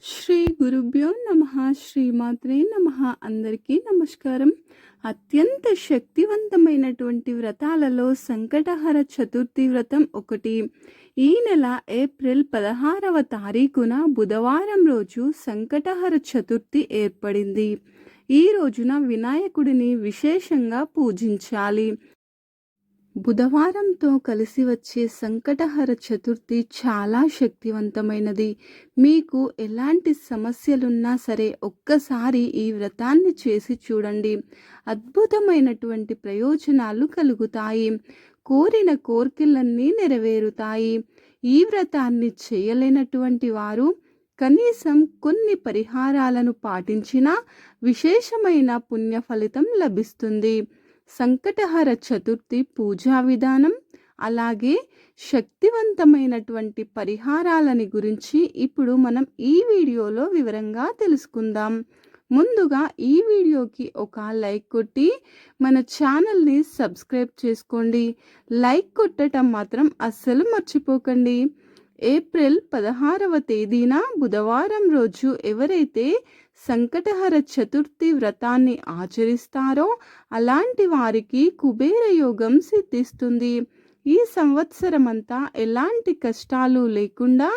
శ్రీ గురుభ్యో నమః శ్రీమాత్రే నమః. అందరికీ నమస్కారం. అత్యంత శక్తివంతమైనటువంటి వ్రతాలలో సంకటహర చతుర్థి వ్రతం ఒకటి. ఈ నెల ఏప్రిల్ 16వ తారీఖున బుధవారం రోజు సంకటహర చతుర్థి ఏర్పడింది. ఈ రోజున వినాయకుడిని విశేషంగా పూజించాలి. బుధవారంతో కలిసి వచ్చే సంకటహర చతుర్థి చాలా శక్తివంతమైనది. మీకు ఎలాంటి సమస్యలున్నా సరే ఒక్కసారి ఈ వ్రతాన్ని చేసి చూడండి. అద్భుతమైనటువంటి ప్రయోజనాలు కలుగుతాయి. కోరిన కోర్కెలన్నీ నెరవేరుతాయి. ఈ వ్రతాన్ని చేయలేనటువంటి వారు కనీసం కొన్ని పరిహారాలను పాటించినా విశేషమైన పుణ్య ఫలితం లభిస్తుంది. సంకటహర చతుర్థి పూజా విధానం అలాగే శక్తివంతమైనటువంటి పరిహారాలని గురించి ఇప్పుడు మనం ఈ వీడియోలో వివరంగా తెలుసుకుందాం. ముందుగా ఈ వీడియోకి ఒక లైక్ కొట్టి మన ఛానల్ని సబ్స్క్రైబ్ చేసుకోండి. లైక్ కొట్టడం మాత్రం అస్సలు మర్చిపోకండి. ఏప్రిల్ 16వ తేదీన బుధవారం రోజు ఎవరైతే సంకటహర చతుర్థి వ్రతాన్ని ఆచరిస్తారో అలాంటి వారికి కుబేర యోగం సిద్ధిస్తుంది. ఈ సంవత్సరమంతా ఎలాంటి కష్టాలు లేకుండా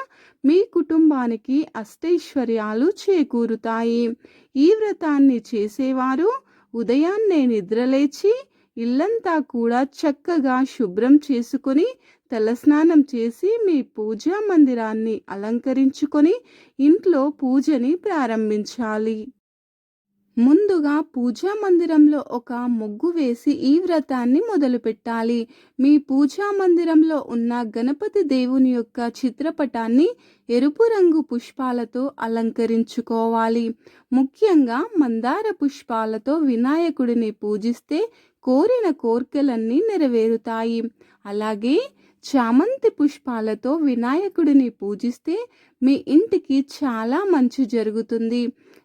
మీ కుటుంబానికి అష్టైశ్వర్యాలు చేకూరుతాయి. ఈ వ్రతాన్ని చేసేవారు ఉదయాన్నే నిద్రలేచి ఇల్లంతా కూడా చక్కగా శుభ్రం చేసుకొని తలస్నానం చేసి మీ పూజా మందిరాన్ని అలంకరించుకొని ఇంట్లో పూజని ప్రారంభించాలి. ముందుగా పూజా మందిరంలో ఒక ముగ్గు వేసి ఈ వ్రతాన్ని మొదలుపెట్టాలి. మీ పూజా మందిరంలో ఉన్న గణపతి దేవుని యొక్క చిత్రపటాన్ని ఎరుపు రంగు పుష్పాలతో అలంకరించుకోవాలి. ముఖ్యంగా మందార పుష్పాలతో వినాయకుడిని పూజిస్తే కోరిన కోర్కెలన్నీ నెరవేరుతాయి. అలాగే చామంతి పుష్పాలతో వినాయకుడిని పూజిస్తే మీ ఇంటికి చాలా మంచి జరుగుతుంది.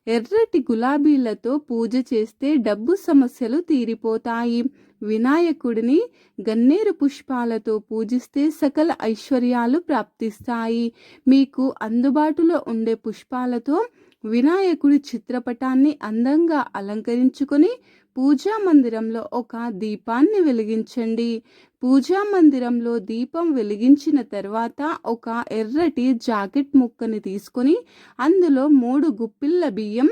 ఎర్రటి గులాబీలతో పూజ చేస్తే డబ్బు సమస్యలు తీరిపోతాయి. వినాయకుడిని గన్నేరు పుష్పాలతో పూజిస్తే సకల ఐశ్వర్యాలు ప్రాప్తిస్తాయి. మీకు అందుబాటులో ఉండే పుష్పాలతో వినాయకుడి చిత్రపటాన్ని అందంగా అలంకరించుకొని పూజా మందిరంలో ఒక దీపాన్ని వెలిగించండి. పూజా మందిరంలో దీపం వెలిగించిన తర్వాత ఒక ఎర్రటి జాకెట్ ముక్కని తీసుకొని అందులో 3 గుప్పిళ్ళ బియ్యం,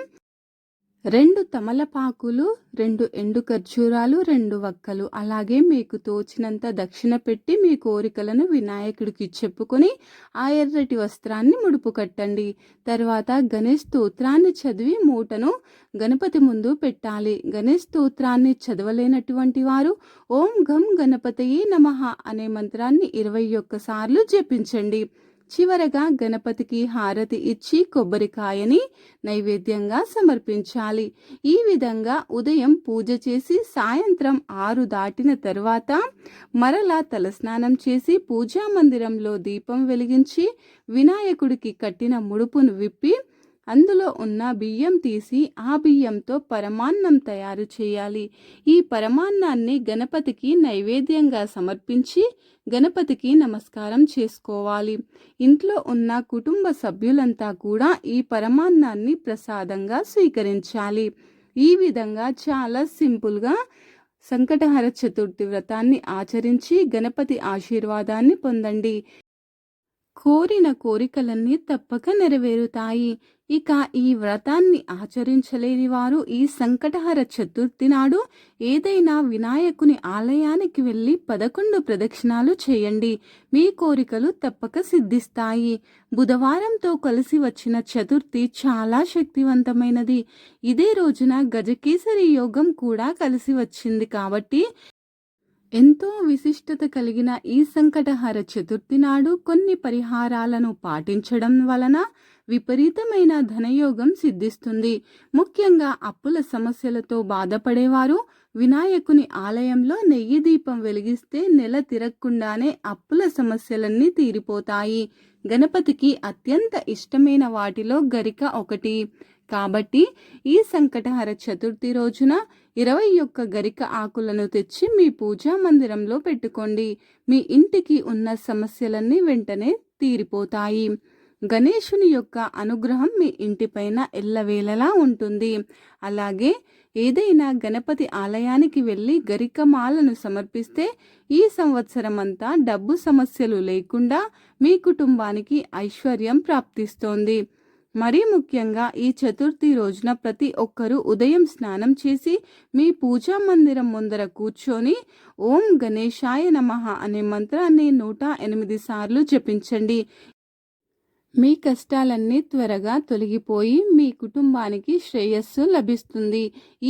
2 తమలపాకులు, 2 ఎండు ఖర్జూరాలు, 2 వక్కలు, అలాగే మీకు తోచినంత దక్షిణ పెట్టి మీ కోరికలను వినాయకుడికి చెప్పుకొని ఆ ఎర్రటి వస్త్రాన్ని ముడుపు కట్టండి. తర్వాత గణేష్ స్తోత్రాన్ని చదివి మూటను గణపతి ముందు పెట్టాలి. గణేష్ స్తోత్రాన్ని చదవలేనటువంటి వారు ఓం గం గణపతయే నమః అనే మంత్రాన్ని 21 సార్లు జపించండి. చివరగా గణపతికి హారతి ఇచ్చి కొబ్బరికాయని నైవేద్యంగా సమర్పించాలి. ఈ విధంగా ఉదయం పూజ చేసి సాయంత్రం 6 దాటిన తర్వాత మరలా తలస్నానం చేసి పూజా మందిరంలో దీపం వెలిగించి వినాయకుడికి కట్టిన ముడుపును విప్పి అందులో ఉన్న బియ్యం తీసి ఆ బియ్యంతో పరమాన్నం తయారు చేయాలి. ఈ పరమాన్నాన్ని గణపతికి నైవేద్యంగా సమర్పించి గణపతికి నమస్కారం చేసుకోవాలి. ఇంట్లో ఉన్న కుటుంబ సభ్యులంతా కూడా ఈ పరమాన్నాన్ని ప్రసాదంగా స్వీకరించాలి. ఈ విధంగా చాలా సింపుల్గా సంకటహర చతుర్థి వ్రతాన్ని ఆచరించి గణపతి ఆశీర్వాదాన్ని పొందండి. కోరిన కోరికలన్నీ తప్పక నెరవేరుతాయి. ఇక ఈ వ్రతాన్ని ఆచరించలేని వారు ఈ సంకటహర చతుర్థి నాడు ఏదైనా వినాయకుని ఆలయానికి వెళ్ళి 11 ప్రదక్షిణాలు చేయండి. మీ కోరికలు తప్పక సిద్ధిస్తాయి. బుధవారంతో కలిసి వచ్చిన చతుర్థి చాలా శక్తివంతమైనది. ఇదే రోజున గజకేసరి యోగం కూడా కలిసి వచ్చింది కాబట్టి ఎంతో విశిష్టత కలిగిన ఈ సంకటహర చతుర్థి నాడు కొన్ని పరిహారాలను పాటించడం వలన విపరీతమైన ధనయోగం సిద్ధిస్తుంది. ముఖ్యంగా అప్పుల సమస్యలతో బాధపడేవారు వినాయకుని ఆలయంలో నెయ్యి దీపం వెలిగిస్తే నెల తిరగకుండానే అప్పుల సమస్యలన్నీ తీరిపోతాయి. గణపతికి అత్యంత ఇష్టమైన వాటిలో గరిక ఒకటి. కాబట్టి ఈ సంకటహర చతుర్థి రోజున 21 గరిక ఆకులను తెచ్చి మీ పూజా మందిరంలో పెట్టుకోండి. మీ ఇంటికి ఉన్న సమస్యలన్నీ వెంటనే తీరిపోతాయి. గణేశుని యొక్క అనుగ్రహం మీ ఇంటిపైన ఎల్లవేళలా ఉంటుంది. అలాగే ఏదైనా గణపతి ఆలయానికి వెళ్ళి గరికమాలను సమర్పిస్తే ఈ సంవత్సరం అంతా డబ్బు సమస్యలు లేకుండా మీ కుటుంబానికి ఐశ్వర్యం ప్రాప్తిస్తోంది. మరీ ముఖ్యంగా ఈ చతుర్థి రోజున ప్రతి ఒక్కరూ ఉదయం స్నానం చేసి మీ పూజా మందిరం ముందర కూర్చొని ఓం గణేశాయ నమః అనే మంత్రాన్ని 108 సార్లు జపించండి. మీ కష్టాలన్నీ త్వరగా తొలగిపోయి మీ కుటుంబానికి శ్రేయస్సు లభిస్తుంది.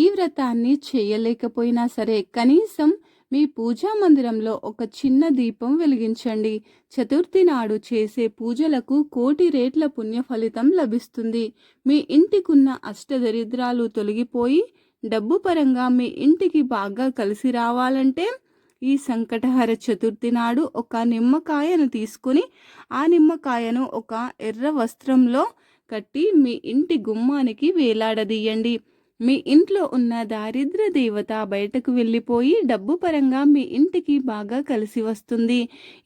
ఈ వ్రతాన్ని చేయలేకపోయినా సరే కనీసం మీ పూజా మందిరంలో ఒక చిన్న దీపం వెలిగించండి. చతుర్థి నాడు చేసే పూజలకు 1,00,00,000 రెట్ల పుణ్య ఫలితం లభిస్తుంది. మీ ఇంటికున్న అష్టదరిద్రాలు తొలగిపోయి డబ్బు పరంగా మీ ఇంటికి బాగా కలిసి రావాలంటే ఈ సంకటహర చతుర్థి నాడు ఒక నిమ్మకాయను తీసుకుని ఆ నిమ్మకాయను ఒక ఎర్ర వస్త్రంలో కట్టి మీ ఇంటి గుమ్మానికి వేలాడదీయండి. మీ ఇంట్లో ఉన్న దారిద్ర్య దేవత బయటకు వెళ్ళిపోయి డబ్బు పరంగా మీ ఇంటికి బాగా కలిసి వస్తుంది.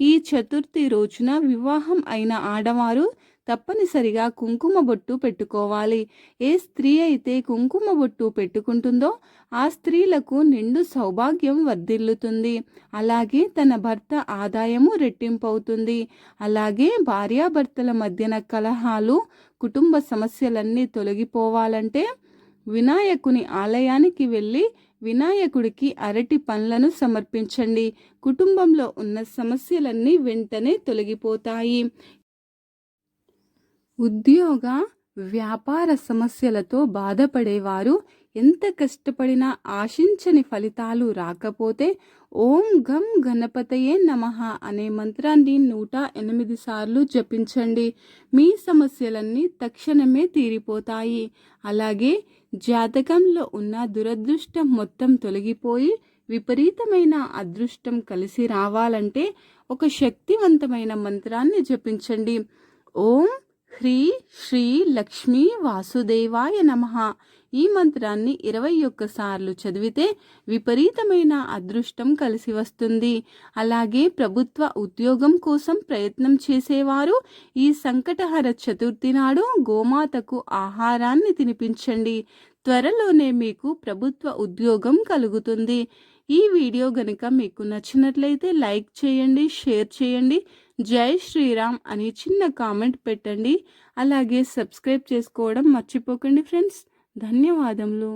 ఈ చతుర్థి రోజున వివాహం అయిన ఆడవారు తప్పనిసరిగా కుంకుమ బొట్టు పెట్టుకోవాలి. ఏ స్త్రీ అయితే కుంకుమ బొట్టు పెట్టుకుంటుందో ఆ స్త్రీలకు నిండు సౌభాగ్యం వర్ధిల్లుతుంది. అలాగే తన భర్త ఆదాయము రెట్టింపవుతుంది. అలాగే భార్యాభర్తల మధ్యన కలహాలు, కుటుంబ సమస్యలన్నీ తొలగిపోవాలంటే వినాయకుని ఆలయానికి వెళ్ళి వినాయకుడికి అరటి పండ్లను సమర్పించండి. కుటుంబంలో ఉన్న సమస్యలన్నీ వెంటనే తొలగిపోతాయి. ఉద్యోగ వ్యాపార సమస్యలతో బాధపడేవారు ఎంత కష్టపడినా ఆశించని ఫలితాలు రాకపోతే ఓం గం గణపతయే నమః అనే మంత్రాన్ని 108 సార్లు జపించండి. మీ సమస్యలన్నీ తక్షణమే తీరిపోతాయి. అలాగే జాతకంలో ఉన్న దురదృష్టం మొత్తం తొలగిపోయి విపరీతమైన అదృష్టం కలిసి రావాలంటే ఒక శక్తివంతమైన మంత్రాన్ని జపించండి. ఓం హ్రీ శ్రీ లక్ష్మీ వాసుదేవాయ నమః. ఈ మంత్రాన్ని 21 సార్లు చదివితే విపరీతమైన అదృష్టం కలిసి వస్తుంది. అలాగే ప్రభుత్వ ఉద్యోగం కోసం ప్రయత్నం చేసేవారు ఈ సంకటహర చతుర్థి నాడు గోమాతకు ఆహారాన్ని తినిపించండి. త్వరలోనే మీకు ప్రభుత్వ ఉద్యోగం కలుగుతుంది. ఈ వీడియో గనుక మీకు నచ్చినట్లయితే లైక్ చేయండి, షేర్ చేయండి. జై శ్రీరామ్ అని చిన్న కామెంట్ పెట్టండి. అలాగే సబ్స్క్రైబ్ చేసుకోవడం మర్చిపోకండి ఫ్రెండ్స్. ధన్యవాదములు.